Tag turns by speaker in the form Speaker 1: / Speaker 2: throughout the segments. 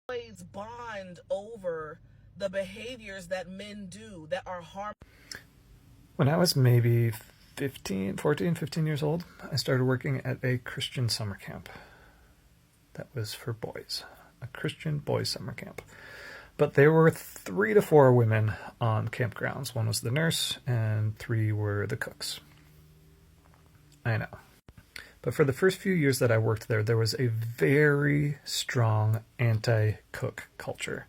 Speaker 1: always bond over the behaviors that men do that are harmful.
Speaker 2: When I was maybe 15 years old, I started working at a Christian summer camp that was for boys, a Christian boys summer camp. But there were 3 to 4 women on campgrounds. 1 was the nurse, and 3 were the cooks. I know. But for the first few years that I worked there, there was a very strong anti-cook culture.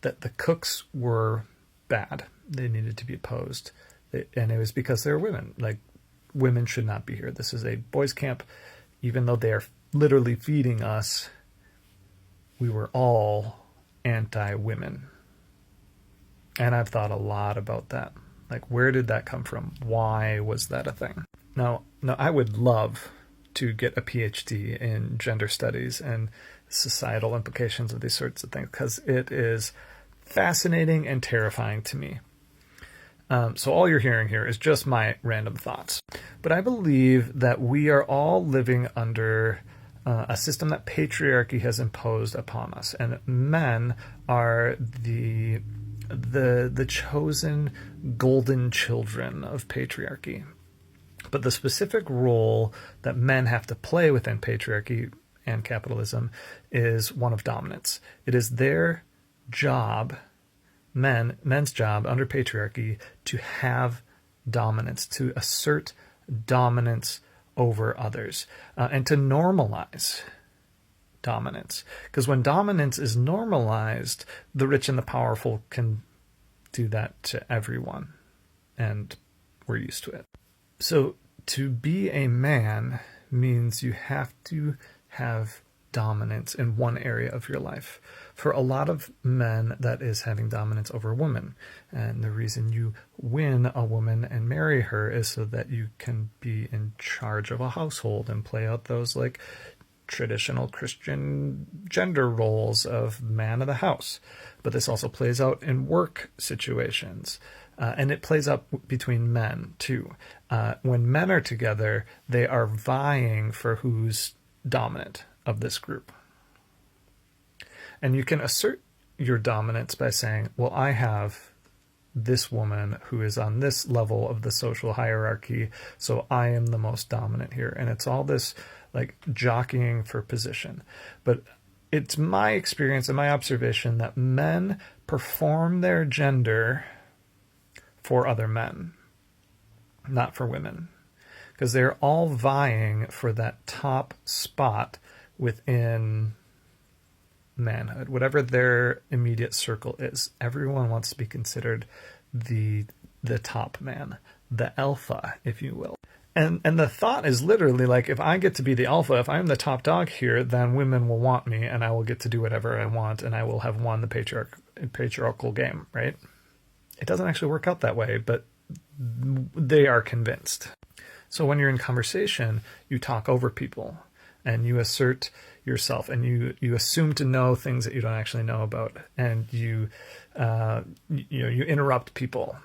Speaker 2: That the cooks were bad. They needed to be opposed. And it was because they were women. Like, women should not be here. This is a boys' camp. Even though they are literally feeding us, we were all anti-women. And I've thought a lot about that. Like, where did that come from? Why was that a thing? Now, I would love to get a PhD in gender studies and societal implications of these sorts of things, because it is fascinating and terrifying to me. So all you're hearing here is just my random thoughts. But I believe that we are all living under a system that patriarchy has imposed upon us, and men are the chosen golden children of patriarchy. But the specific role that men have to play within patriarchy and capitalism is one of dominance. It is their job, men's job under patriarchy, to have dominance, to assert dominance over others, and to normalize dominance. Because when dominance is normalized, the rich and the powerful can do that to everyone, and we're used to it. So to be a man means you have to have dominance in one area of your life. For a lot of men, that is having dominance over a woman. And the reason you win a woman and marry her is so that you can be in charge of a household and play out those like traditional Christian gender roles of man of the house. But this also plays out in work situations. And it plays out between men, too. When men are together, they are vying for who's dominant of this group. And you can assert your dominance by saying, well, I have this woman who is on this level of the social hierarchy, so I am the most dominant here. And it's all this like jockeying for position. But it's my experience and my observation that men perform their gender for other men, not for women, because they're all vying for that top spot within manhood, whatever their immediate circle is. Everyone wants to be considered the top man, the alpha, if you will. And the thought is literally like, if I get to be the alpha, if I'm the top dog here, then women will want me and I will get to do whatever I want and I will have won the patriarchal game, right? It doesn't actually work out that way, but they are convinced. So when you're in conversation, you talk over people and you assert yourself and you assume to know things that you don't actually know about, and you interrupt people.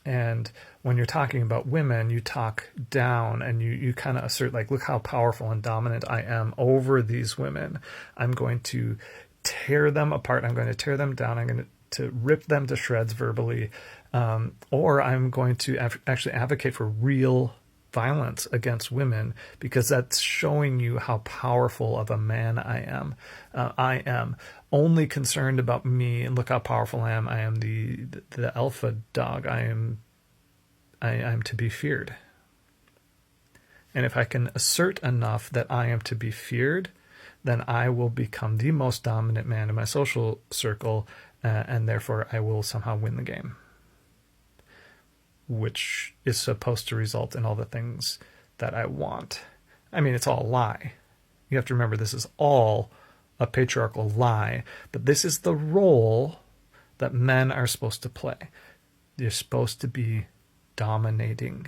Speaker 2: And when you're talking about women, you talk down and you kind of assert like, look how powerful and dominant I am over these women. I'm going to tear them apart. I'm going to tear them down. I'm going to rip them to shreds verbally, or I'm going to actually advocate for real violence against women, because that's showing you how powerful of a man I am. I am only concerned about me, and look how powerful I am. I am the alpha dog. I am to be feared. And if I can assert enough that I am to be feared, then I will become the most dominant man in my social circle, and therefore I will somehow win the game, which is supposed to result in all the things that I want. I mean, it's all a lie. You have to remember, this is all a patriarchal lie, but this is the role that men are supposed to play. They're supposed to be dominating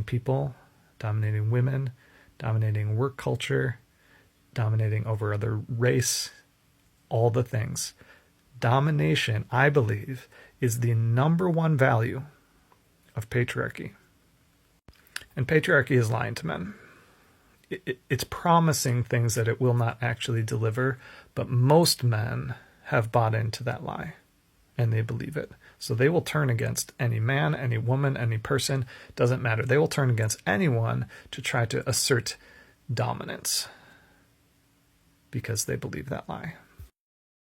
Speaker 2: people, dominating women, dominating work culture, dominating over other race, all the things. Domination, I believe, is the number one value of patriarchy. And patriarchy is lying to men. it's promising things that it will not actually deliver, but most men have bought into that lie and they believe it. So they will turn against any man, any woman, any person, doesn't matter. They will turn against anyone to try to assert dominance because they believe that lie.